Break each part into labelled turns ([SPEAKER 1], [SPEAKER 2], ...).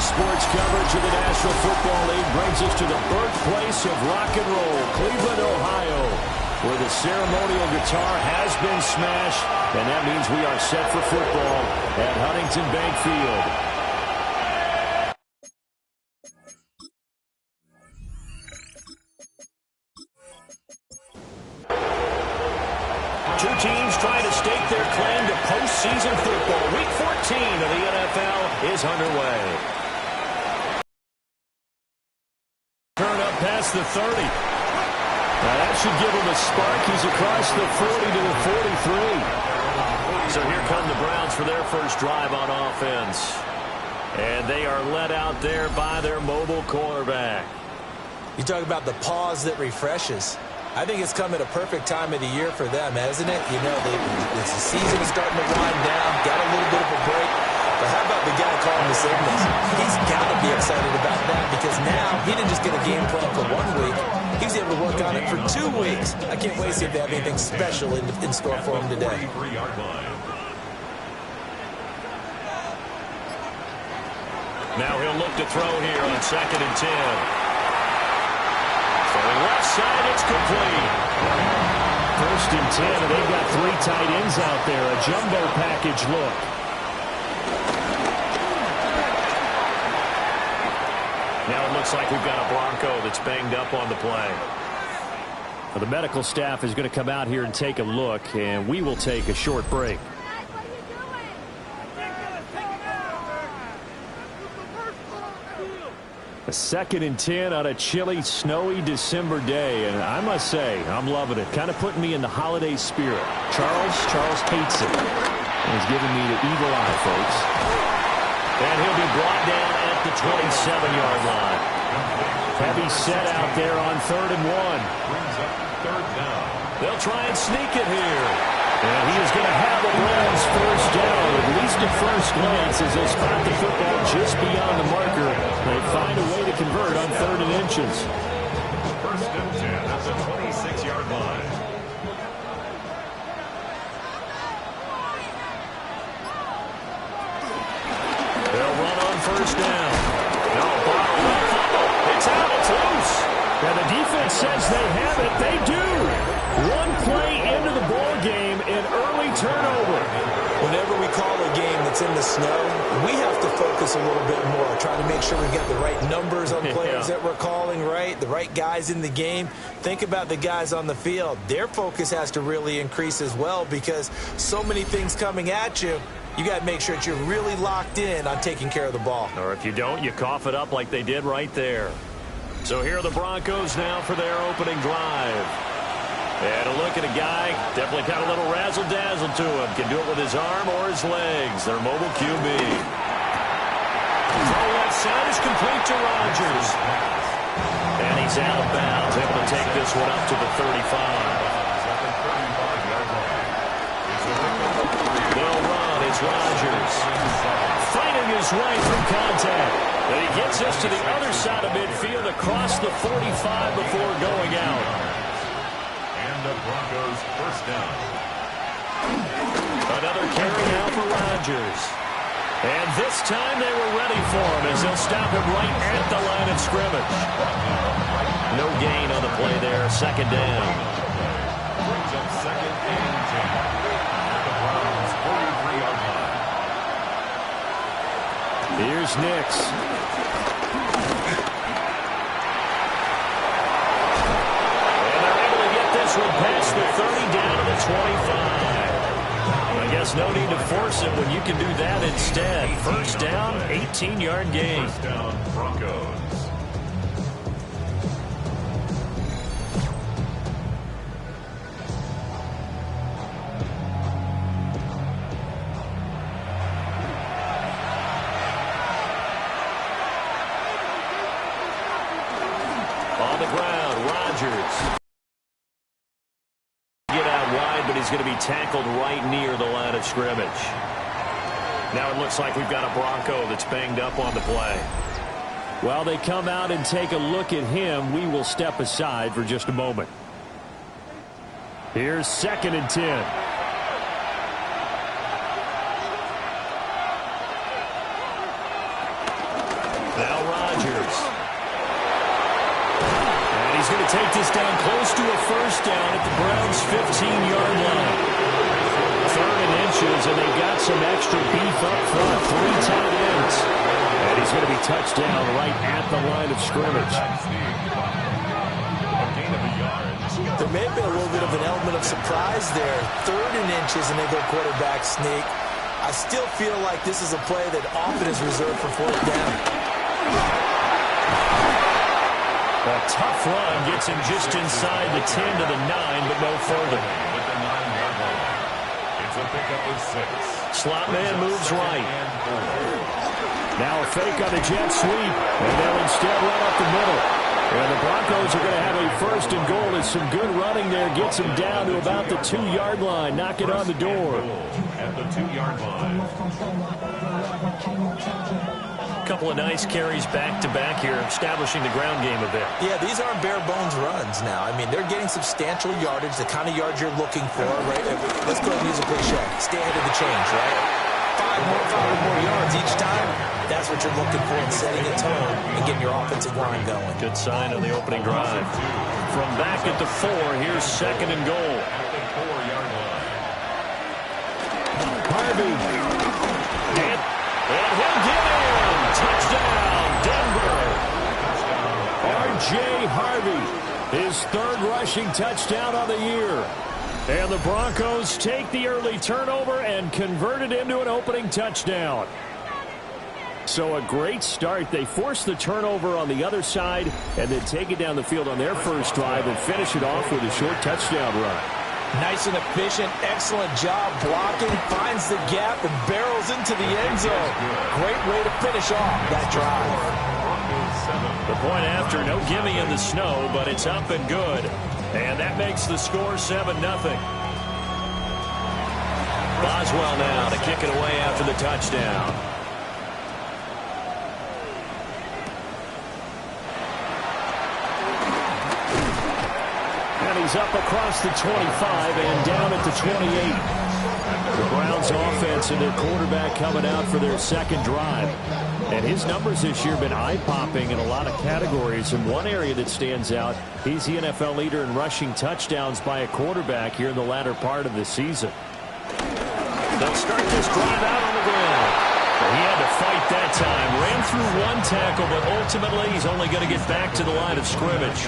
[SPEAKER 1] sports coverage of the National Football League brings us to the birthplace of rock and roll, Cleveland, Ohio, where the ceremonial guitar has been smashed, and that means we are set for football at Huntington Bank Field. Two teams trying to stake their claim to postseason football. Week 14 of the NFL is underway. Turn up past the 30. Now that should give him a spark. He's across the 40 to the 43. So here come the Browns for their first drive on offense. And they are led out there by their mobile quarterback.
[SPEAKER 2] You talk about the pause that refreshes. I think it's come at a perfect time of the year for them, hasn't it? You know, the season is starting to wind down, got a little bit of a break. But how about the guy calling the signals? He's got to be excited about that because now he didn't just get a game plan for 1 week. He was able to work on it for 2 weeks. I can't wait to see if they have anything special in store for him today.
[SPEAKER 1] Now he'll look to throw here on 2nd and 10. Left side, it's complete. 1st and 10, and they've got 3 tight ends out there. A jumbo package look. Now it looks like we've got a Bronco that's banged up on the play. Well, the medical staff is going to come out here and take a look, and we will take a short break. A 2nd and 10 on a chilly, snowy December day. And I must say, I'm loving it. Kind of putting me in the holiday spirit. Charles hates it. And he's giving me the evil eye, folks. And he'll be brought down at the 27-yard line. Heavy set out there on 3rd and 1. They'll try and sneak it here. And he is going to have the Browns first down, at least at first glance, as they'll spot the football just beyond the marker. They find a way to convert on 3rd and inches.
[SPEAKER 3] 1st and 10 at the 26-yard line.
[SPEAKER 1] They'll run on 1st down. No, it's out, it's loose. And the defense says they have it. They do. 1 play into the ball game, an early turnover.
[SPEAKER 2] Whenever we call a game that's in the snow, we have to focus a little bit more, try to make sure we get the right numbers on players that we're calling right, the right guys in the game. Think about the guys on the field. Their focus has to really increase as well because so many things coming at you. You got to make sure that you're really locked in on taking care of the ball.
[SPEAKER 1] Or if you don't, you cough it up like they did right there. So here are the Broncos now for their opening drive. And a look at a guy, definitely got a little razzle-dazzle to him. Can do it with his arm or his legs. Their mobile QB. Throw left side is complete to Rodgers. And he's out of bounds, able to take this one up to the 35. They'll run. It's Rodgers. Fighting his way through contact. And he gets us to the other side of midfield across the 45 before going out.
[SPEAKER 3] The Broncos first down.
[SPEAKER 1] Another carry now for Rodgers. And this time they were ready for him as they'll stop him right at the line of scrimmage. No gain on the play there. 2nd down.
[SPEAKER 3] Brings up 2nd and 10 at the Browns' 43-yard line.
[SPEAKER 1] Here's Nix. Past the 30 down to the 25. I guess no need to force it when you can do that instead. 1st down, 18-yard gain.
[SPEAKER 3] 1st down, Broncos.
[SPEAKER 1] On the ground, Rodgers. But he's going to be tackled right near the line of scrimmage. Now it looks like we've got a Bronco that's banged up on the play. While they come out and take a look at him, we will step aside for just a moment. Here's 2nd and 10. he's going to take this down close to a first down at the Browns' 15-yard line. 3rd and inches, and they've got some extra beef up front. 3 tight ends. And he's going to be touched down right at the line of scrimmage.
[SPEAKER 2] There may have been a little bit of an element of surprise there. 3rd and inches, and they go quarterback sneak. I still feel like this is a play that often is reserved for 4th down.
[SPEAKER 1] A tough run gets him just inside the 10 to the 9, but no further.
[SPEAKER 3] It's a pickup of 6.
[SPEAKER 1] Slot man moves right. Now a fake on the jet sweep, and they'll instead run up the middle. And the Broncos are going to have a 1st and goal as some good running there gets him down to about the 2-yard line. Knock it on the door.
[SPEAKER 3] At the 2-yard line.
[SPEAKER 1] Couple of nice carries back-to-back here, establishing the ground game a bit.
[SPEAKER 2] Yeah, these aren't bare-bones runs now. I mean, they're getting substantial yardage, the kind of yards you're looking for, right? Let's go ahead and use a cliche. Stay ahead of the change, right? 5 more yards each time. That's what you're looking for in setting a tone and getting your offensive line going.
[SPEAKER 1] Good sign on the opening drive. From back at the 4, here's 2nd and goal.
[SPEAKER 3] At the 4-yard line.
[SPEAKER 1] Harvey. And he'll get in. Touchdown, Denver. R.J. Harvey, his 3rd rushing touchdown of the year. And the Broncos take the early turnover and convert it into an opening touchdown. So a great start. They force the turnover on the other side and then take it down the field on their first drive and finish it off with a short touchdown run.
[SPEAKER 2] Nice and efficient, excellent job blocking, finds the gap and barrels into the end zone. Great way to finish off that drive.
[SPEAKER 1] The point after, no gimme in the snow, but it's up and good. And that makes the score 7-0. Boswell now to kick it away after the touchdown. And he's up across the 25 and down at the 28. The Browns offense and their quarterback coming out for their 2nd drive. And his numbers this year have been eye-popping in a lot of categories. In one area that stands out, he's the NFL leader in rushing touchdowns by a quarterback here in the latter part of the season. They'll start this drive out on the ground. He had to fight that time. Ran through 1 tackle, but ultimately he's only going to get back to the line of scrimmage.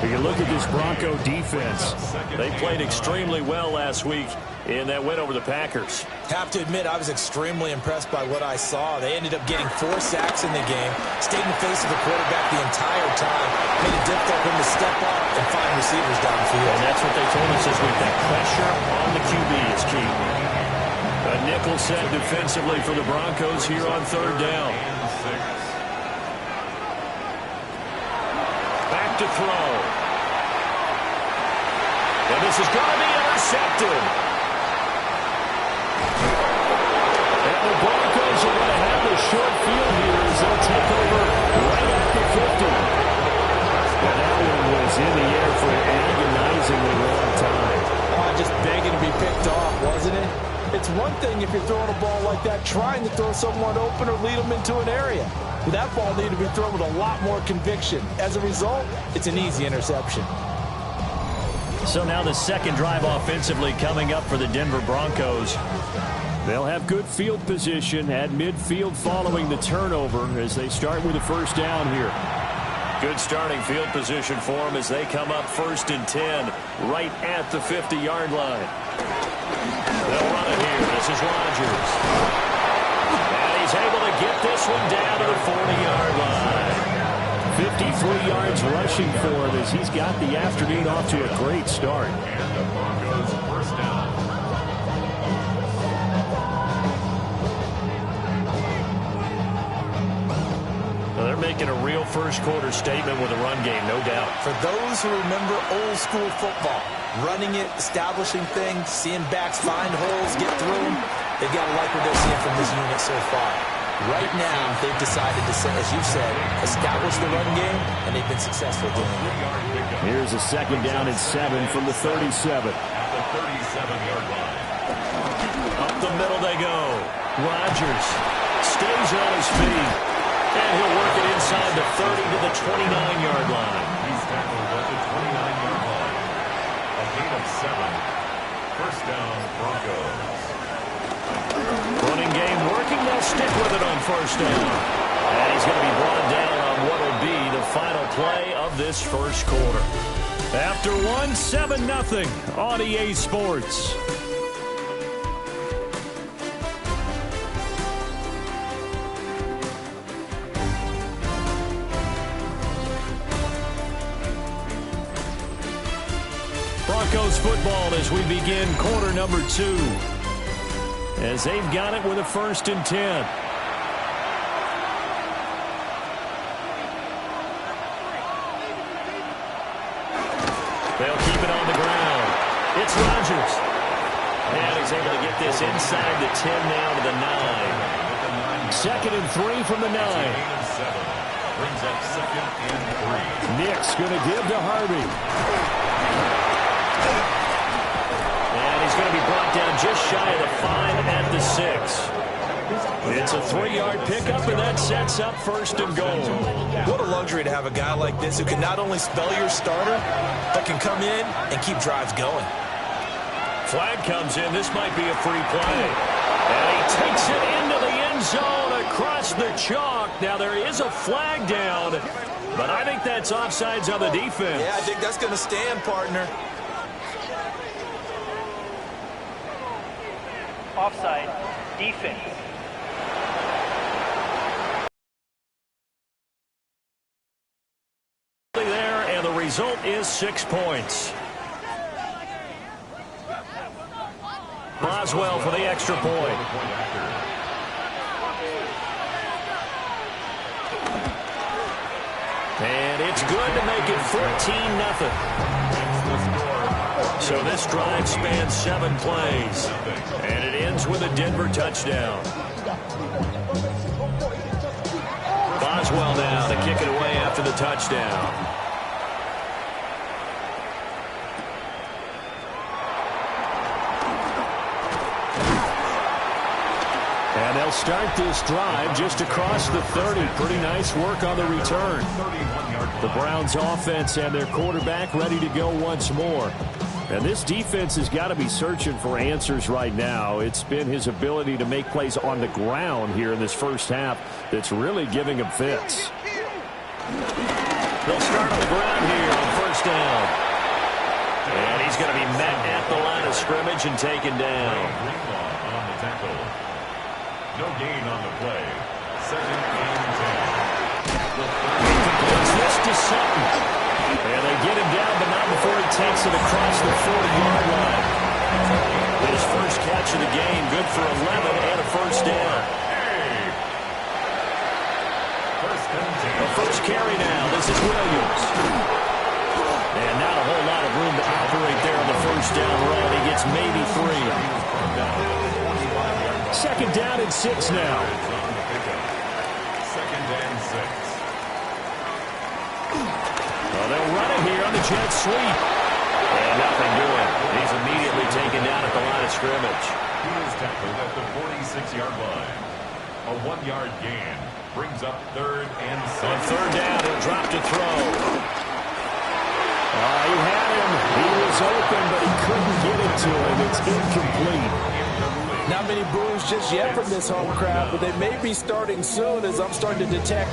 [SPEAKER 1] You look at this Bronco defense. They played extremely well last week in that win over the Packers.
[SPEAKER 2] Have to admit, I was extremely impressed by what I saw. They ended up getting 4 sacks in the game, stayed in the face of the quarterback the entire time, made it difficult for him to step up and find receivers downfield.
[SPEAKER 1] And that's what they told us this week. That pressure on the QB is key. A nickel set defensively for the Broncos here on 3rd down. Back to throw. And this is going to be intercepted. And the Broncos are going to have a short field here as they'll take over right at the 50. And that one was in the air for an agonizingly long time.
[SPEAKER 2] Just begging to be picked off, wasn't it? It's one thing if you're throwing a ball like that, trying to throw someone open or lead them into an area. But that ball needed to be thrown with a lot more conviction. As a result, it's an easy interception.
[SPEAKER 1] So now the 2nd drive offensively coming up for the Denver Broncos. They'll have good field position at midfield following the turnover as they start with a 1st down here. Good starting field position for them as they come up 1st and 10 right at the 50-yard line. They'll run it here. This is Rodgers. And he's able to get this one down to the 40-yard line. 53 yards rushing for him as he's got the afternoon off to a great start.
[SPEAKER 3] And the Broncos 1st down.
[SPEAKER 1] Well, they're making a real first-quarter statement with a run game, no doubt.
[SPEAKER 2] For those who remember old-school football, running it, establishing things, seeing backs find holes, get through them, they've got to like what they're seeing from this unit so far. Right now, they've decided to, as you said, establish the run game, and they've been successful doing it.
[SPEAKER 1] Here's a 2nd down and 7 from the 37.
[SPEAKER 3] At the 37-yard line.
[SPEAKER 1] Up the middle they go. Rodgers stays on his feet. And he'll work it inside inside the 30 to the 29-yard line.
[SPEAKER 3] He's tackled at the 29-yard line. A gain of 7. First down, Broncos.
[SPEAKER 1] Running game working. They'll stick with it on first down. And he's going to be brought down on what will be the final play of this first quarter. After one, 7-0 on EA Sports. Broncos football as we begin quarter number 2. As they've got it with a 1st and 10. They'll keep it on the ground. It's Rodgers. And he's able to get this inside the 10 now to the 9. 2nd and 3 from the 9.
[SPEAKER 3] Brings up 2nd and 3.
[SPEAKER 1] Nick's going to give to Harvey. And he's going to be brought down just shy of the 5 at the 6. It's a 3-yard pickup, and that sets up 1st and goal.
[SPEAKER 2] What a luxury to have a guy like this who can not only spell your starter, but can come in and keep drives going.
[SPEAKER 1] Flag comes in. This might be a free play. And he takes it into the end zone across the chalk. Now, there is a flag down, but I think that's offsides on the defense.
[SPEAKER 2] Yeah, I think that's going to stand, partner.
[SPEAKER 4] Offside, defense.
[SPEAKER 1] There, and the result is 6 points. Boswell for the extra point. And it's good to make it 14-0. So this drive spans 7 plays. And it ends with a Denver touchdown. Boswell now to kick it away after the touchdown. And they'll start this drive just across the 30. Pretty nice work on the return. The Browns offense and their quarterback ready to go once more. And this defense has got to be searching for answers right now. It's been his ability to make plays on the ground here in this first half that's really giving him fits. They'll start on the ground here on first down. And he's going to be met at the line of scrimmage and taken down.
[SPEAKER 3] On the tackle. No gain on the play. 2nd and 10.
[SPEAKER 1] Completes this to Sutton. And they get him down, but not before he takes it across the 40-yard line. His first catch of the game, good for 11 and a first down. The first carry now. This is Williams. And not a whole lot of room to operate there on the first down run. He gets maybe 3. 2nd down and 6 now.
[SPEAKER 3] 2nd and 6.
[SPEAKER 1] Well, they'll run it here on the jet sweep. And nothing doing. He's immediately taken down at the line of scrimmage.
[SPEAKER 3] He is tackled at the 46-yard line. A 1-yard gain brings up 3rd and 6.
[SPEAKER 1] On 3rd down, he'll drop to throw. He had him. He was open, but he couldn't get it to him. It's incomplete.
[SPEAKER 5] Not many boos just yet from this home crowd, but they may be starting soon as I'm starting to detect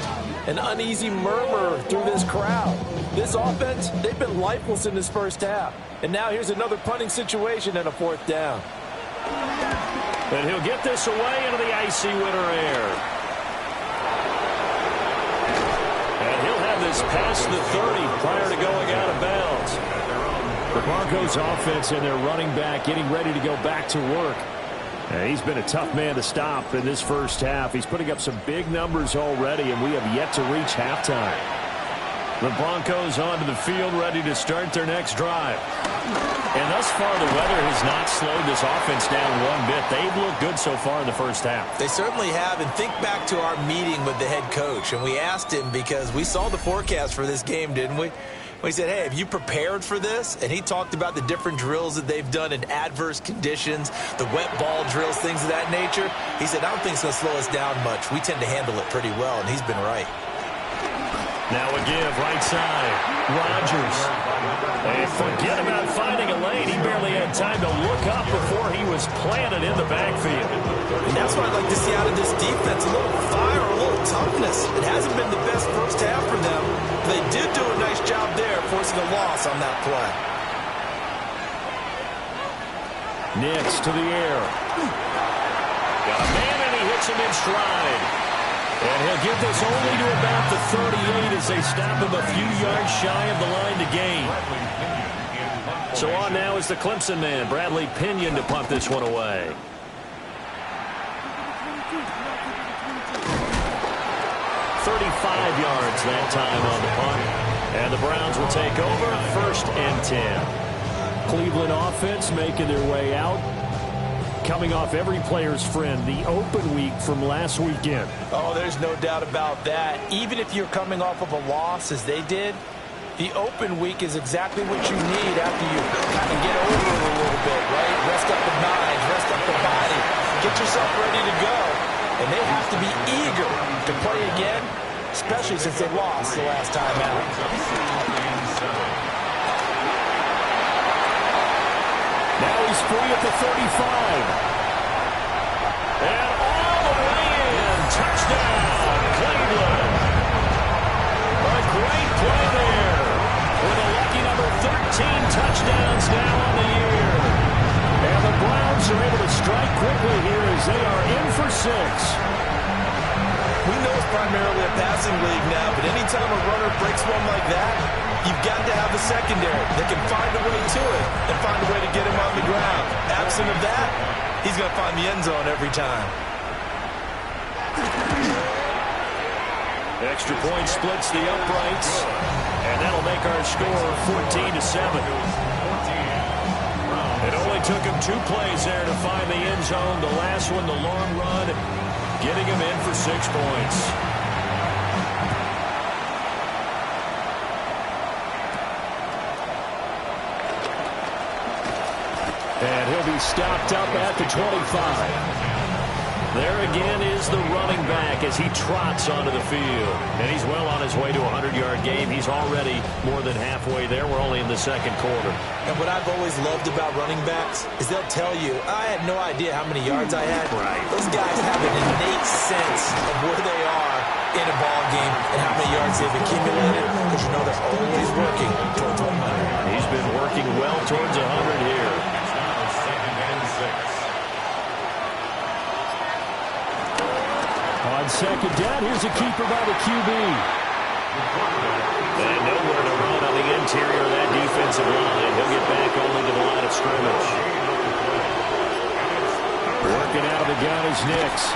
[SPEAKER 5] an uneasy murmur through this crowd. This offense, they've been lifeless in this first half. And now here's another punting situation and a 4th down.
[SPEAKER 1] And he'll get this away into the icy winter air. And he'll have this past the 30 prior to going out of bounds. The Broncos offense and their running back getting ready to go back to work. He's been a tough man to stop in this first half. He's putting up some big numbers already, and we have yet to reach halftime. The Broncos onto the field, ready to start their next drive. And thus far, the weather has not slowed this offense down one bit. They've looked good so far in the first half.
[SPEAKER 2] They certainly have, and think back to our meeting with the head coach, and we asked him because we saw the forecast for this game, didn't we? We said, hey, have you prepared for this? And he talked about the different drills that they've done in adverse conditions, the wet ball drills, things of that nature. He said, I don't think it's going to slow us down much. We tend to handle it pretty well, and he's been right.
[SPEAKER 1] Now a give, right side. Rodgers. And forget about finding a lane. He barely had time to look up before he was planted in the backfield.
[SPEAKER 2] And that's what I'd like to see out of this defense. A little fire, a little toughness. It hasn't been the best first half for them. They did do a nice job there, forcing a loss on that play.
[SPEAKER 1] Nix to the air. Got a man, and he hits him in stride. And he'll get this only to about the 38 as they stop him a few yards shy of the line to gain. So on now is the Clemson man, Bradley Pinion, to punt this one away. .35 yards that time on the punt. And the Browns will take over, 1st and 10. Cleveland offense making their way out. Coming off every player's friend, the open week from last weekend.
[SPEAKER 5] Oh, there's no doubt about that. Even if you're coming off of a loss as they did, the open week is exactly what you need after you kind of get over it a little bit, right? Rest up the mind, rest up the body, get yourself ready to go. And they have to be eager to play again, especially since they lost the last time out.
[SPEAKER 1] Now he's free at the 35. And all the way in. Touchdown, Cleveland. A great play there. With a lucky number 13 touchdowns now on the year. And the Browns are able to strike quickly here as they are in for 6.
[SPEAKER 2] We know it's primarily a passing league now, but anytime a runner breaks one like that, you've got to have a secondary that can find a way to it and find a way to get him on the ground. Absent of that, he's going to find the end zone every time.
[SPEAKER 1] Extra point splits the uprights, and that'll make our score 14-7. It only took him 2 plays there to find the end zone. The last one, the long run, getting him in for 6 points. And he'll be stopped up at the 25. There again is the running back as he trots onto the field. And he's well on his way to a 100-yard game. He's already more than halfway there. We're only in the 2nd quarter.
[SPEAKER 2] And what I've always loved about running backs is they'll tell you, I had no idea how many yards I had.
[SPEAKER 1] Right.
[SPEAKER 2] Those guys have an innate sense of where they are in a ball game and how many yards they've accumulated, because you know they're always working towards 100.
[SPEAKER 1] He's been working well towards 100 here.
[SPEAKER 3] It's now 2nd and 6.
[SPEAKER 1] On 2nd down, here's a keeper by the QB. And nowhere to run on the interior of that defensive line. He'll get back only to the line of scrimmage. Working out of the gun is Nix.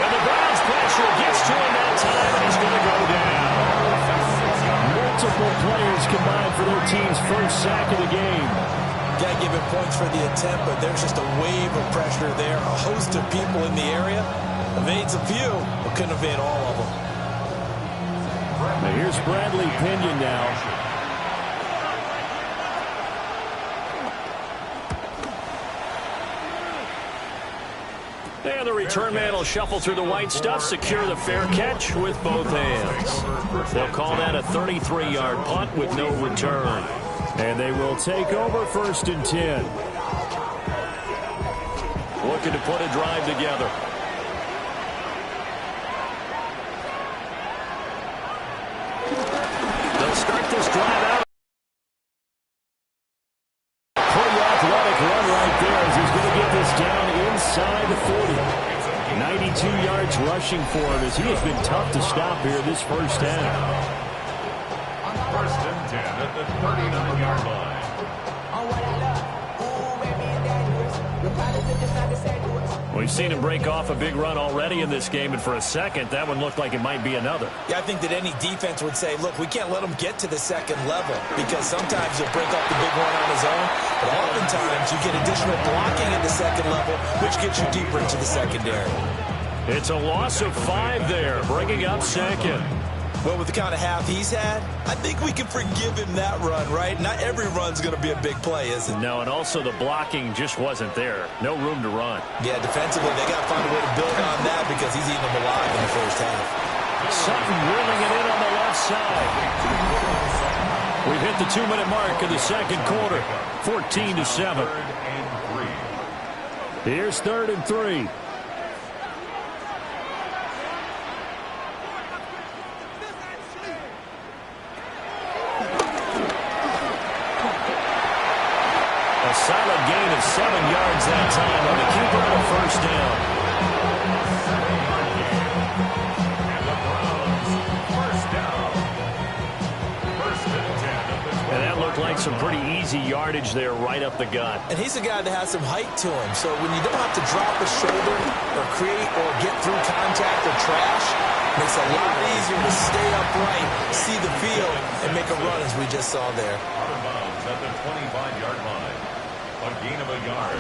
[SPEAKER 1] And the Browns pressure gets to him that time, and he's going to go down. Multiple players combined for their team's first sack of the game.
[SPEAKER 2] Got to give him points for the attempt, but there's just a wave of pressure there. A host of people in the area. Evades a few, but couldn't evade all of them.
[SPEAKER 1] Now here's Bradley Pinion now. And the return man will shuffle through the white stuff, secure the fair catch with both hands. They'll call that a 33-yard punt with no return. And they will take over 1st and 10. Looking to put a drive together. They'll start this drive out. Pretty athletic run right there as he's going to get this down inside the 40. 92 yards rushing for him as he has been tough to stop here this first half.
[SPEAKER 3] 1st and 10 at the 39-yard line.
[SPEAKER 1] We've seen him break off a big run already in this game, and for a second, that one looked like it might be another.
[SPEAKER 2] Yeah, I think that any defense would say, look, we can't let him get to the 2nd level, because sometimes he'll break off the big one on his own, but oftentimes you get additional blocking at the 2nd level, which gets you deeper into the secondary.
[SPEAKER 1] It's a loss of 5 there, bringing up 2nd.
[SPEAKER 2] Well, with the kind of half he's had, I think we can forgive him that run, right? Not every run's going to be a big play, is it?
[SPEAKER 1] No, and also the blocking just wasn't there. No room to run.
[SPEAKER 2] Yeah, defensively, they got to find a way to build on that because he's eating them alive in the first half.
[SPEAKER 1] Sutton drilling it in on the left side. We've hit the 2-minute mark of the second quarter. 14-7. Here's 3rd and 3. A solid gain of 7 yards that time on the keeper and a first down.
[SPEAKER 3] And the Browns, first down. First and 10.
[SPEAKER 1] And that looked like some pretty easy yardage there right up the gut.
[SPEAKER 2] And he's a guy that has some height to him. So when you don't have to drop a shoulder or create or get through contact or trash, it makes it a lot easier to stay upright, see the field, and make a run as we just saw there.
[SPEAKER 3] Out of bounds at the 25-yard line. A gain of a yard.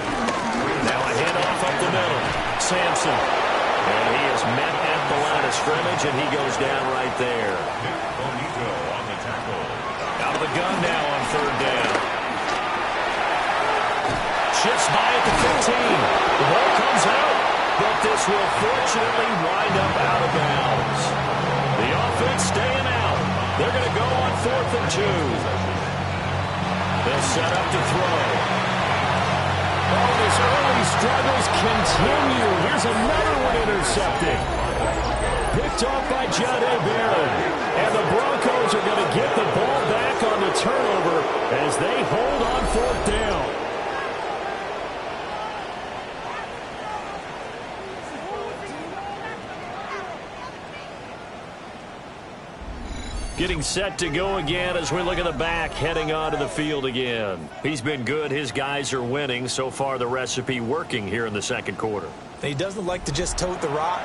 [SPEAKER 1] Now a handoff up the middle. Sampson. And he is met at the line of scrimmage, and he goes down right there.
[SPEAKER 3] Nick Bonito on the tackle.
[SPEAKER 1] Out of the gun now on 3rd down. Shifts by at the 15. The ball comes out, but this will fortunately wind up out of bounds. The offense staying out. They're going to go on 4th and 2. They'll set up to throw. Oh, his early struggles continue. Here's another one intercepted. Picked off by John A. Barron. And the Broncos are going to get the ball back on the turnover as they hold on 4th down. Getting set to go again as we look at the back, heading onto the field again. He's been good. His guys are winning. So far, the recipe working here in the second quarter.
[SPEAKER 2] He doesn't like to just tote the rock.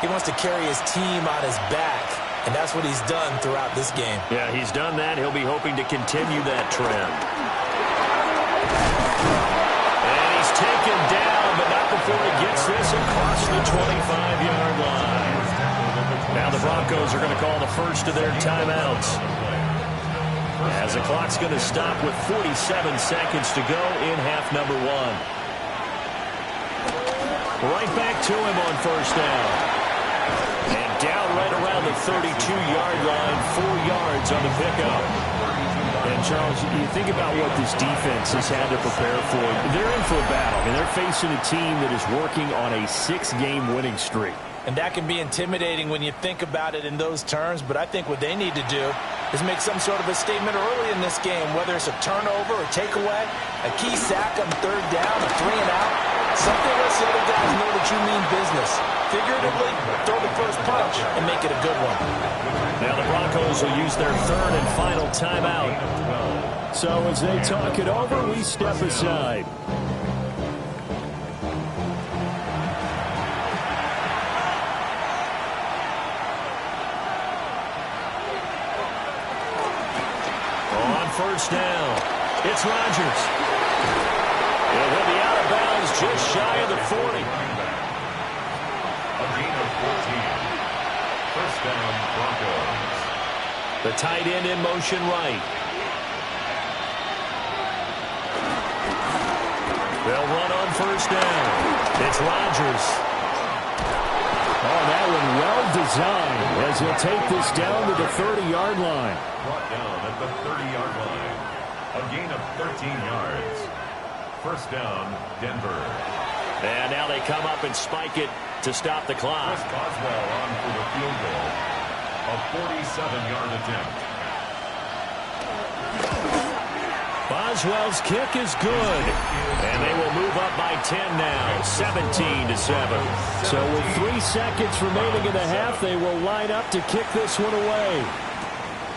[SPEAKER 2] He wants to carry his team on his back, and that's what he's done throughout this game.
[SPEAKER 1] Yeah, he's done that. He'll be hoping to continue that trend. And he's taken down, but not before he gets this across the 25-yard line. Now the Broncos are going to call the first of their timeouts, as the clock's going to stop with 47 seconds to go in half number 1. Right back to him on 1st down. And down right around the 32-yard line, 4 yards on the pickup. And, Charles, you think about what this defense has had to prepare for. They're in for a battle. I mean, they're facing a team that is working on a 6-game winning streak.
[SPEAKER 2] And that can be intimidating when you think about it in those terms, but I think what they need to do is make some sort of a statement early in this game, whether it's a turnover or takeaway, a key sack on 3rd down, a 3-and-out, something lets the other guys know that you mean business. Figuratively, throw the first punch and make it a good one.
[SPEAKER 1] Now the Broncos will use their 3rd and final timeout. So as they talk it over, we step aside. On 1st down, it's Rodgers. And he'll be out of bounds just shy of the 40.
[SPEAKER 3] A gain of 14. First down, Broncos.
[SPEAKER 1] The tight end in motion right. They'll run on 1st down. It's Rodgers. Oh, that one well designed as he'll take this down to the 30-yard line.
[SPEAKER 3] Brought down at the 30-yard line. A gain of 13 yards. First down, Denver.
[SPEAKER 1] And now they come up and spike it to stop the clock.
[SPEAKER 3] Chris Boswell on for the field goal. A 47-yard attempt.
[SPEAKER 1] Boswell's kick is good. And they will move up by 10 now, 17-7. So with 3 seconds remaining in the half, they will line up to kick this one away.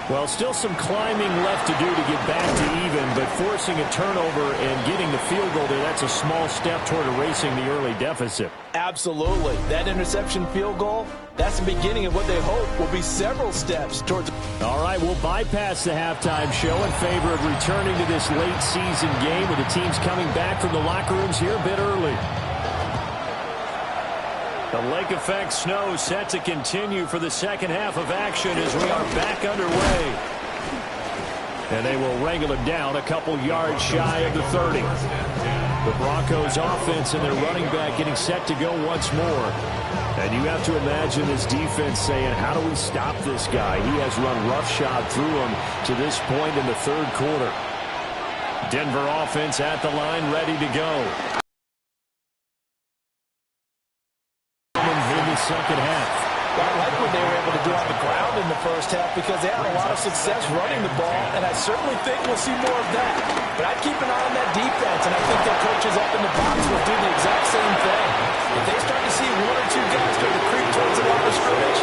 [SPEAKER 1] Well, still some climbing left to do to get back to even, but forcing a turnover and getting the field goal there, that's a small step toward erasing the early deficit.
[SPEAKER 2] Absolutely. That interception field goal, that's the beginning of what they hope will be several steps towards.
[SPEAKER 1] All right, we'll bypass the halftime show in favor of returning to this late season game with the teams coming back from the locker rooms here a bit early. The lake effect snow set to continue for the second half of action as we are back underway. And they will wrangle him down a couple yards shy of the 30. The Broncos offense and their running back getting set to go once more. And you have to imagine this defense saying, how do we stop this guy? He has run roughshod through him to this point in the third quarter. Denver offense at the line, ready to go. In the second half.
[SPEAKER 5] Well, I like what they were able to do on the ground in the first half because they had a lot of success running the ball, and I certainly think we'll see more of that. But I'd keep an eye on that defense, and I think their coaches up in the box will do the exact same thing. If they start to see one or two guys start to creep towards the line of scrimmage,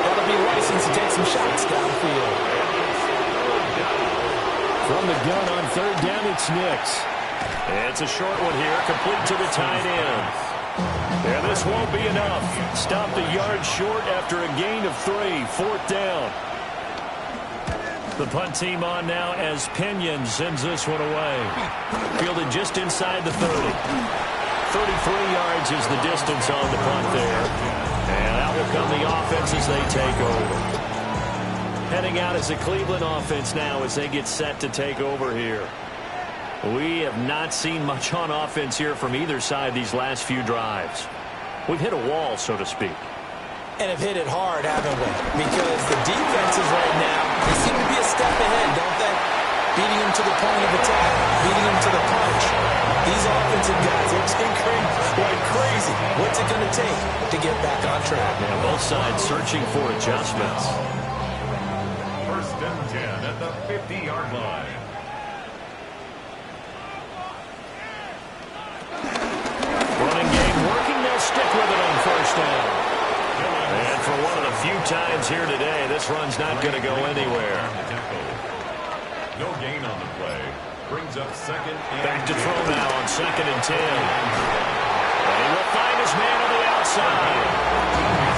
[SPEAKER 5] that'll be license to take some shots downfield.
[SPEAKER 1] From the gun on third down, it's Nix. It's a short one here, complete to the tight end. And this won't be enough. Stopped a yard short after a gain of 3. Fourth down. The punt team on now as Pinion sends this one away. Fielded just inside the 30. 33 yards is the distance on the punt there. And out will come the offense as they take over. Heading out as a Cleveland offense now as they get set to take over here. We have not seen much on offense here from either side these last few drives. We've hit a wall, so to speak.
[SPEAKER 2] And have hit it hard, haven't we? Because the defenses right now, they seem to be a step ahead, don't they? Beating them to the point of attack, beating them to the punch. These offensive guys are tinkering like crazy. What's it going to take to get back on track?
[SPEAKER 1] Yeah, both sides searching for adjustments.
[SPEAKER 3] First and 10 at the 50-yard line.
[SPEAKER 1] Running game working. They'll stick with it on first down. And for one of the few times here today, this run's not going to go anywhere.
[SPEAKER 3] No gain on the play. Brings up second and
[SPEAKER 1] Back to throw now on second and 10. And he will find his man on the outside.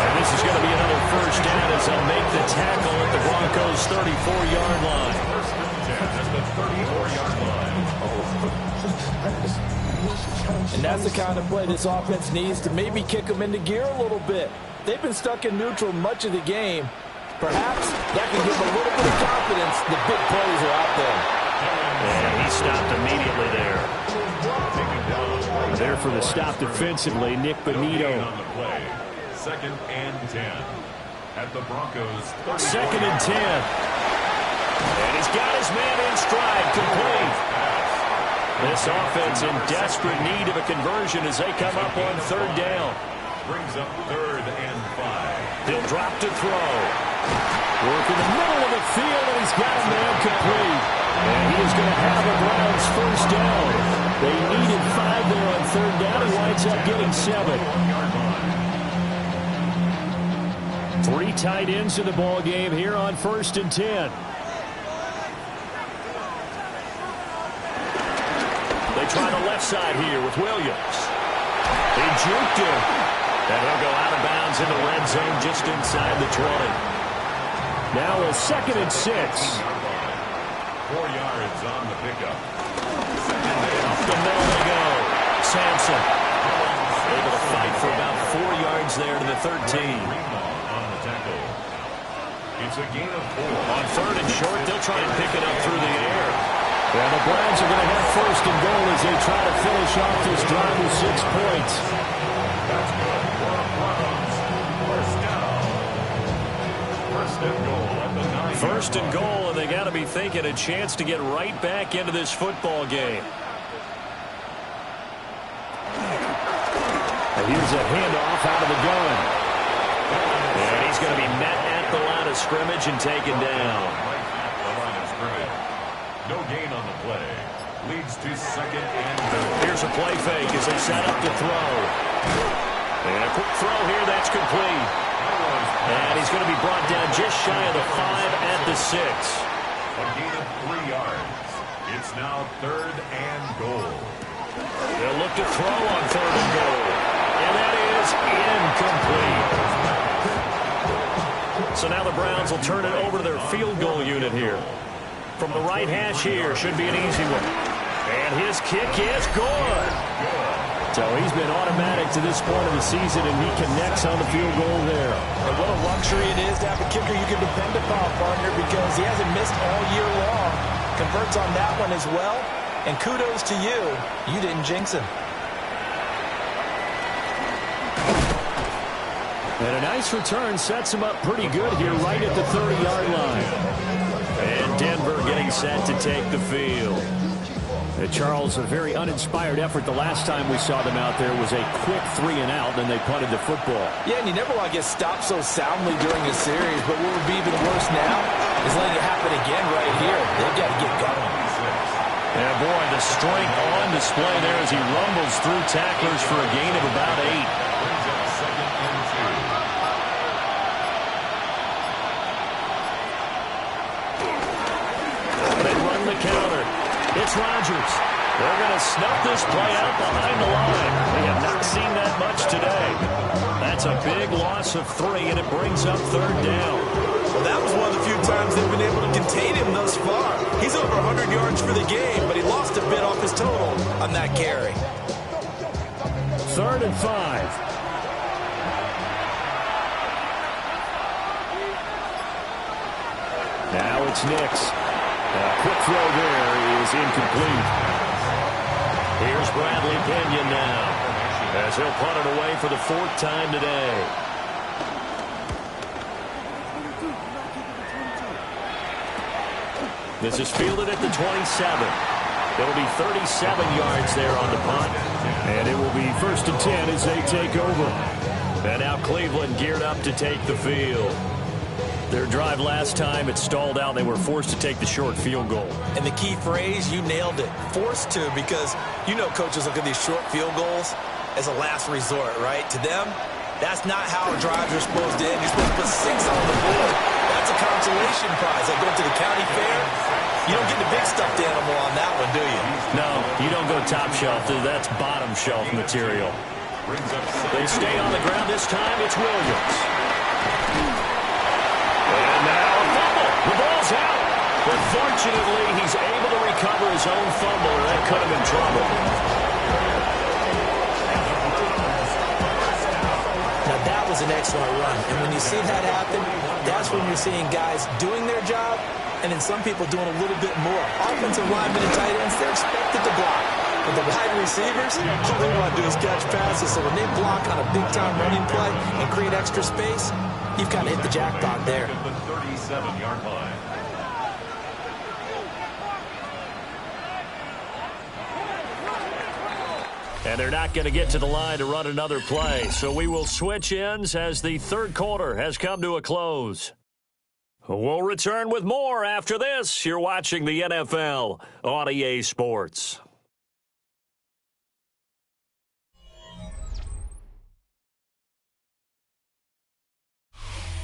[SPEAKER 1] And this is going to be another first down as they'll make the tackle at the Broncos' 34-yard line.
[SPEAKER 3] First and 10 at the 34-yard line.
[SPEAKER 5] And that's the kind of play this offense needs to maybe kick them into gear a little bit. They've been stuck in neutral much of the game. Perhaps that can give them a little bit of confidence. The big plays are out there.
[SPEAKER 1] And he stopped immediately there. There for the stop defensively, Nick Bonito.
[SPEAKER 3] On the play. Second and 10 at the Broncos.
[SPEAKER 1] Second and 10. And he's got his man in stride, complete. This offense in desperate need of a conversion as they come up on third down.
[SPEAKER 3] Brings up third and 5.
[SPEAKER 1] He'll drop to throw. Work in the middle of the field, and he's got a man complete. And he is going to have the Browns first down. They needed 5 there on third down. He winds up getting 7. 3 tight ends in the ball game here on first and 10. They try the left side here with Williams. He juked him. And he'll go out of bounds in the red zone just inside the 20. Now a second and 6. 4
[SPEAKER 3] yards on the pickup.
[SPEAKER 1] Up the middle they go. Sampson able to fight for about 4 yards there to the 13.
[SPEAKER 3] On the tackle. It's a gain of 4.
[SPEAKER 1] On third and short, they'll try and pick it up through the air. And the Browns are going to have first and goal as they try to finish off this drive with 6 points.
[SPEAKER 3] That's good for the Browns. First down. First and goal at the 9.
[SPEAKER 1] First and goal, and they got to be thinking a chance to get right back into this football game. And here's a handoff out of the gun. And he's going to be met at the line of scrimmage and taken down.
[SPEAKER 3] Right at the line of scrimmage. No gain on the play. Leads to second and goal.
[SPEAKER 1] Here's a play fake as they set up to throw. And a quick throw here, that's complete. And he's going to be brought down just shy of the 5 at the 6.
[SPEAKER 3] A gain of 3 yards. It's now third and goal.
[SPEAKER 1] They'll look to throw on third and goal. And that is incomplete. So now the Browns will turn it over to their field goal unit here. From the right hash here, should be an easy one. And his kick is good. So he's been automatic to this point of the season, and he connects on the field goal there.
[SPEAKER 5] And what a luxury it is to have a kicker you can depend upon, partner, because he hasn't missed all year long. Converts on that one as well. And kudos to you. You didn't jinx him.
[SPEAKER 1] And a nice return sets him up pretty good here right at the 30-yard line. And Denver getting set to take the field. Charles, a very uninspired effort. The last time we saw them out there was a quick 3-and-out, and they punted the football.
[SPEAKER 5] Yeah, and you never want to get stopped so soundly during a series, but what would be even worse now is letting it happen again right here. They've got to get going.
[SPEAKER 1] And boy, the strength on display there as he rumbles through tacklers for a gain of about 8.
[SPEAKER 3] Brings up 2nd and 2.
[SPEAKER 1] They run the counter. It's Rodgers. They're going to snuff this play out behind the line. They have not seen that much today. That's a big loss of 3, and it brings up 3rd down.
[SPEAKER 2] Well, that was one of the few times they've been able to contain him thus far. He's over 100 yards for the game, but he lost a bit off his total on that carry.
[SPEAKER 1] 3rd and 5. Now it's Nix. A quick throw there is incomplete. Here's Bradley Pinion now, as he'll punt it away for the 4th time today. This is fielded at the 27. It'll be 37 yards there on the punt, and it will be 1st and 10 as they take over. And now Cleveland geared up to take the field. Their drive last time, it stalled out. They were forced to take the short field goal.
[SPEAKER 2] And the key phrase, you nailed it, forced to, because you know coaches look at these short field goals as a last resort, right? To them, that's not how drives are supposed to end. You're supposed to put 6 on the board. That's a consolation prize. Like going to the county fair, you don't get the big stuffed animal on that one, do you?
[SPEAKER 1] No, you don't go top shelf. That's bottom shelf material. They stay on the ground this time. It's Williams. And now a fumble. The ball's out. But fortunately, he's able to recover his own fumble, or that could have been trouble.
[SPEAKER 2] Now, that was an excellent run. And when you see that happen, that's when you're seeing guys doing their job and then some people doing a little bit more. Offensive linemen and tight ends, they're expected to block. But the wide receivers, all they want to do is catch passes. So when they block on a big-time running play and create extra space, you've kind of hit the jackpot there.
[SPEAKER 3] At the 37-yard line.
[SPEAKER 1] And they're not going to get to the line to run another play. So we will switch ends as the 3rd quarter has come to a close. We'll return with more after this. You're watching the NFL on EA Sports.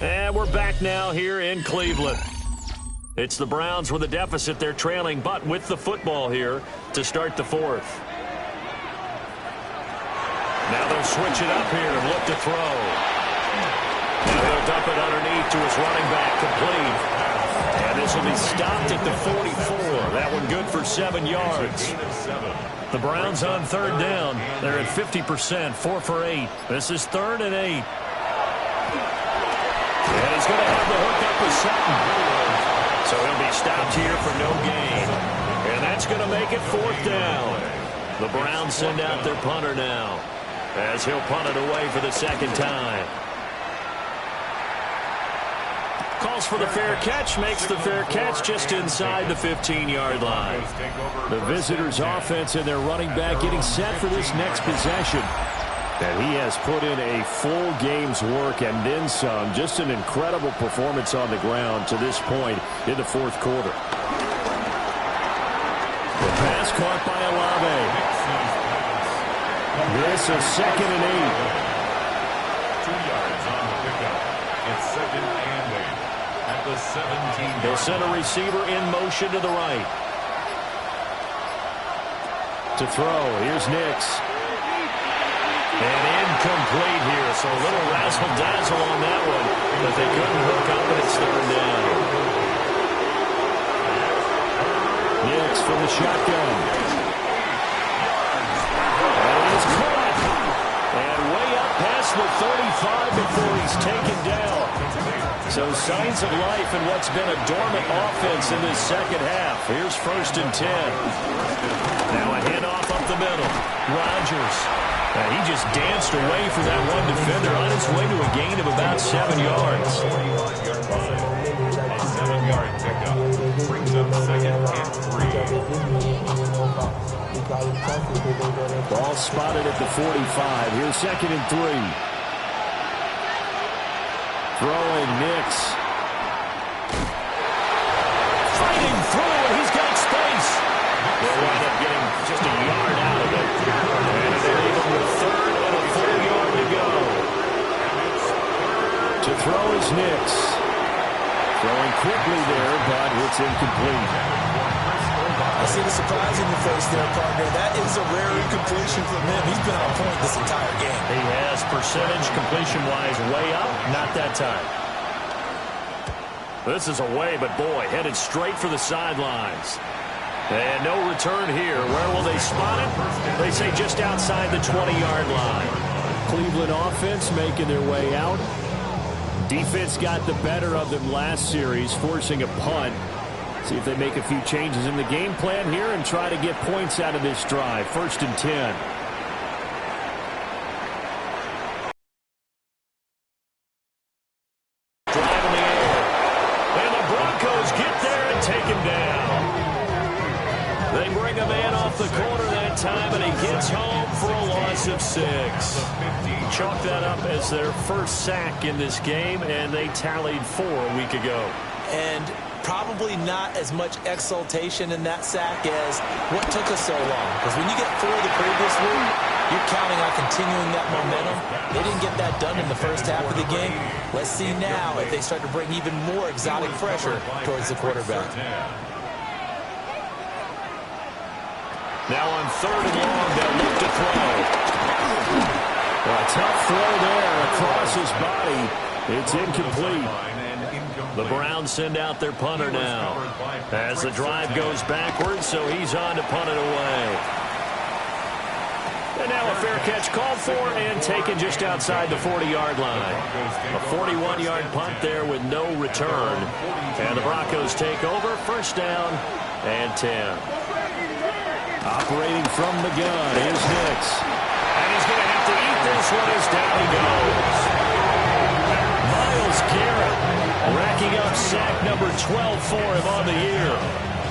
[SPEAKER 1] And we're back now here in Cleveland. It's the Browns with a deficit. They're trailing, but with the football here to start the 4th. Now they'll switch it up here and look to throw. Now they'll dump it underneath to his running back, complete. And this will be stopped at the 44. That one good for 7 yards. The Browns on 3rd down. They're at 50%, 4 for 8. This is 3rd and 8. And he's going to have the hook up with Sutton. So he'll be stopped here for no gain. And that's going to make it 4th down. The Browns send out their punter now, as he'll punt it away for the 2nd time. Calls for the fair catch, makes the fair catch just inside the 15-yard line. The visitors' offense and their running back getting set for this next possession. And he has put in a full game's work and then some. Just an incredible performance on the ground to this point in the 4th quarter. The pass caught by Olave. This is 2nd and 8.
[SPEAKER 3] 2 yards on the pickup. It's 2nd and 8 at the 17.
[SPEAKER 1] They'll send a receiver in motion to the right. To throw, here's Nix. And incomplete here, so a little razzle-dazzle on that one, but they couldn't hook up, and it's 3rd down. Nix from the shotgun. And he's caught. And way up past the 35 before he's taken down. So signs of life in what's been a dormant offense in this second half. Here's 1st and 10. Now a handoff up the middle. Rodgers. He just danced away from that one defender on his way to a gain of about 7 yards.
[SPEAKER 3] A 7-yard pickup brings up 2nd and 3.
[SPEAKER 1] Ball spotted at the 45. Here's 2nd and 3. Throwing Nix. Fighting through, and he's got space. They'll wind up getting just a yard out of it. And they leave him with 3rd and a full yard to go. To throw is Nix. Throwing quickly there, but it's incomplete.
[SPEAKER 2] I see the surprise in your face there, partner. That is a rare incompletion from him. He's been on point this entire game.
[SPEAKER 1] He has percentage completion-wise way up. Not that time. This is away, but boy, headed straight for the sidelines. And no return here. Where will they spot it? They say just outside the 20-yard line. Cleveland offense making their way out. Defense got the better of them last series, forcing a punt. See if they make a few changes in the game plan here and try to get points out of this drive. 1st and 10. Drive in the air. And the Broncos get there and take him down. They bring a man off the corner that time, and he gets home for a loss of 6. Chalk that up as their first sack in this game, and they tallied 4 a week ago.
[SPEAKER 2] And probably not as much exultation in that sack as what took us so long. Because when you get 4 the previous week, you're counting on continuing that momentum. They didn't get that done in the first half of the game. Let's see now if they start to bring even more exotic pressure towards the quarterback.
[SPEAKER 1] Now on 3rd and long, they'll look to throw. A tough throw there across his body. It's incomplete. The Browns send out their punter now as the drive goes backwards, so he's on to punt it away. And now a fair catch called for and taken just outside the 40-yard line. A 41-yard punt there with no return. And the Broncos take over, 1st down and 10. Operating from the gun is Nix. And he's going to have to eat this one as down he goes. Myles Garrett racking up sack number 12 for him on the year.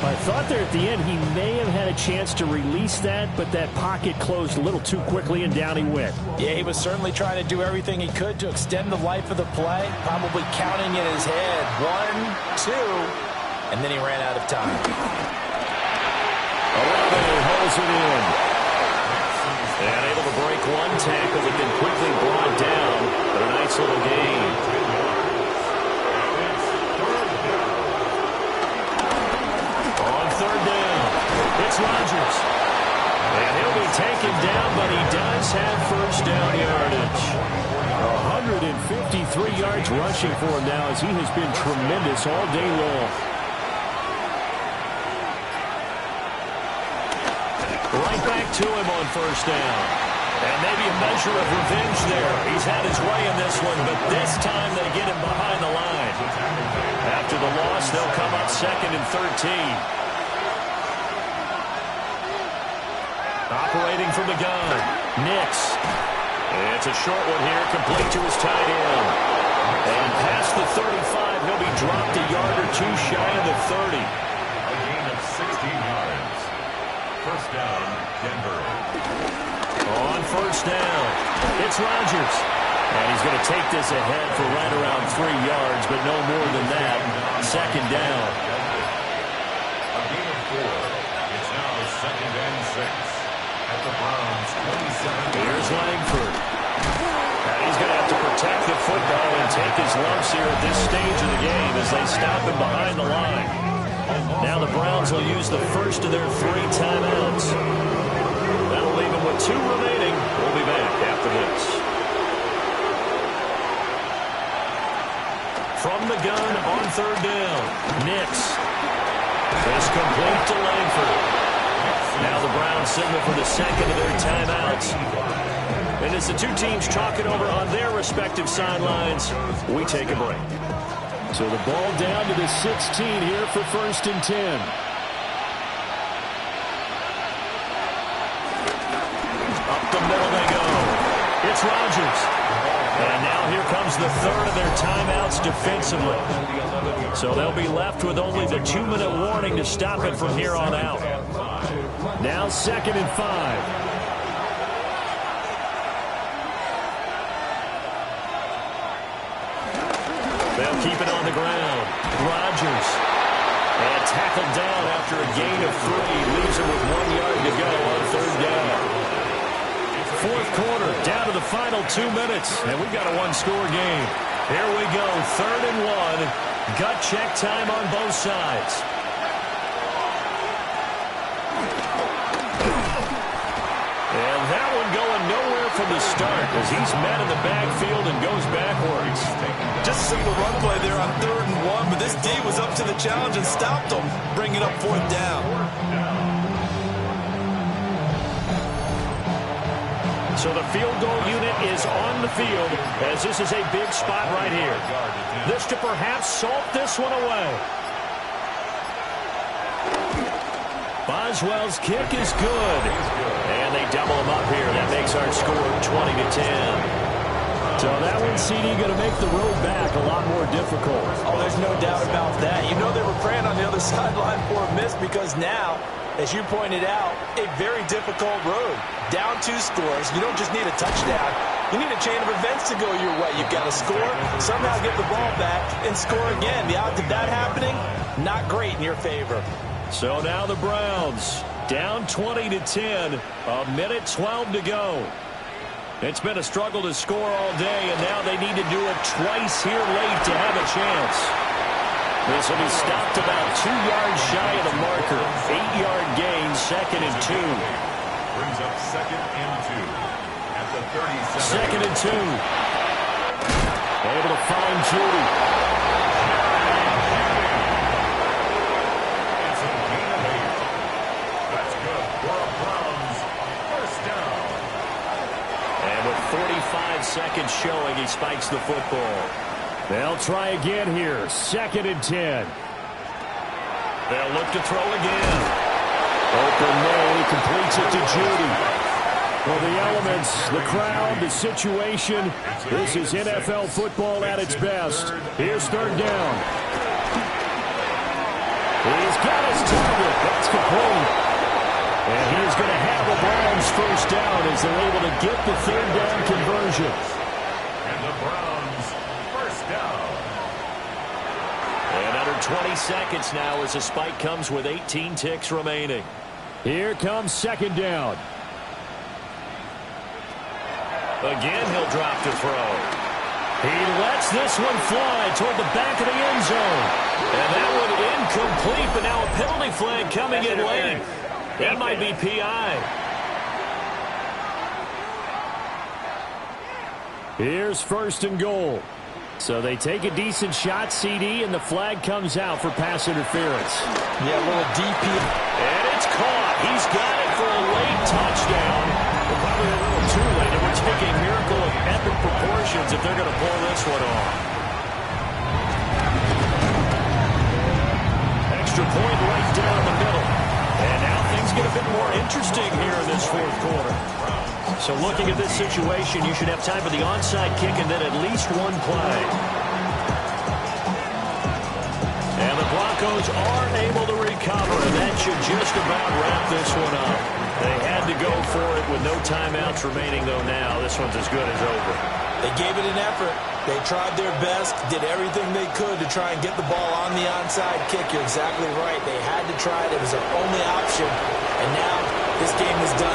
[SPEAKER 1] I thought there at the end he may have had a chance to release that, but that pocket closed a little too quickly and down he went.
[SPEAKER 5] Yeah, he was certainly trying to do everything he could to extend the life of the play, probably counting in his head 1, 2, and then he ran out of time.
[SPEAKER 1] Olave holds it in. And able to break one tackle, but then quickly brought down. But a nice little gain. On 3rd down, it's Rodgers. And he'll be taken down, but he does have 1st down yardage. 153 yards rushing for him now as he has been tremendous all day long. Right back to him on 1st down. And maybe a measure of revenge there. He's had his way in this one, but this time they get him behind the line. After the loss, they'll come up 2nd and 13. Operating from the gun, Nix. It's a short one here, complete to his tight end. And past the 35, he'll be dropped a yard or 2 shy of the 30.
[SPEAKER 3] A gain of 16 yards. 1st down, Denver.
[SPEAKER 1] On 1st down, it's Rodgers. And he's going to take this ahead for right around 3 yards, but no more than that. 2nd down.
[SPEAKER 3] A gain of 4. It's now 2nd and 6. At the Browns' 27.
[SPEAKER 1] Here's Langford. And he's going to have to protect the football and take his lumps here at this stage of the game as they stop him behind the line. Now the Browns will use the first of their 3 timeouts. That'll leave them with 2 remaining. We'll be back after this. From the gun on 3rd down, Nix. This complete to Langford. Now the Browns signal for the 2nd of their timeouts. And as the 2 teams talk it over on their respective sidelines, we take a break. So the ball down to the 16 here for 1st and 10. Up the middle they go. It's Rodgers. And now here comes the third of their timeouts defensively. So they'll be left with only the 2-minute warning to stop it from here on out. Now 2nd and 5. They'll keep it on the ground. Rodgers. And tackled down after a gain of 3. Leaves him with 1 yard to go on 3rd down. 4th quarter, down to the final 2 minutes. And we've got a one-score game. Here we go, 3rd and 1. Gut check time on both sides. And that one going nowhere from the start as he's met in the backfield and goes backwards.
[SPEAKER 2] Just a simple run play there on 3rd and 1, but this D was up to the challenge and stopped him, bringing up 4th down.
[SPEAKER 1] So the field goal unit is on the field as this is a big spot right here. This to perhaps salt this one away. Boswell's kick is good. And they double him up here. That makes our score 20-10. So that one, CD, going to make the road back a lot more difficult.
[SPEAKER 5] Oh, there's no doubt about that. You know they were praying on the other sideline for a miss because now, as you pointed out, a very difficult road. Down 2 scores. You don't just need a touchdown. You need a chain of events to go your way. You've got to score, somehow get the ball back, and score again. The odds of that happening, not great in your favor.
[SPEAKER 1] So now the Browns down 20-10. A minute 12 to go. It's been a struggle to score all day, and now they need to do it twice here late to have a chance. This will be stopped about 2 yards shy of the marker. 8-yard gain, 2nd and 2.
[SPEAKER 3] Brings up 2nd and 2 at the 37.
[SPEAKER 1] 2nd and 2. Able to find Judy.
[SPEAKER 3] It's a gain of 8. That's good for a Browns first down.
[SPEAKER 1] And with 45 seconds showing, he spikes the football. They'll try again here. 2nd and 10. They'll look to throw again. Open May completes it to Judy. Well, the elements, the crowd, the situation. This is NFL football at its best. Here's 3rd down. He's got his target. That's complete. And he's going to have the Browns first down as they're able to get the 3rd down conversion.
[SPEAKER 3] And the Browns first down.
[SPEAKER 1] And under 20 seconds now as the spike comes with 18 ticks remaining. Here comes 2nd down. Again, he'll drop to throw. He lets this one fly toward the back of the end zone. And that one incomplete, but now a penalty flag coming in late. That might be PI. Here's 1st and goal. So they take a decent shot, CD, and the flag comes out for pass interference.
[SPEAKER 5] Yeah, a little DP.
[SPEAKER 1] And it's caught. He's got it for a late touchdown. But probably a little too late. It would take a miracle of epic proportions if they're going to pull this one off. Extra point right down the middle. And now things get a bit more interesting here in this 4th quarter. So looking at this situation, you should have time for the onside kick and then at least one play. And the Broncos are able to recover, and that should just about wrap this one up. They had to go for it with no timeouts remaining, though now this one's as good as over.
[SPEAKER 2] They gave it an effort. They tried their best, did everything they could to try and get the ball on the onside kick. You're exactly right. They had to try it. It was their only option. And now this game is done.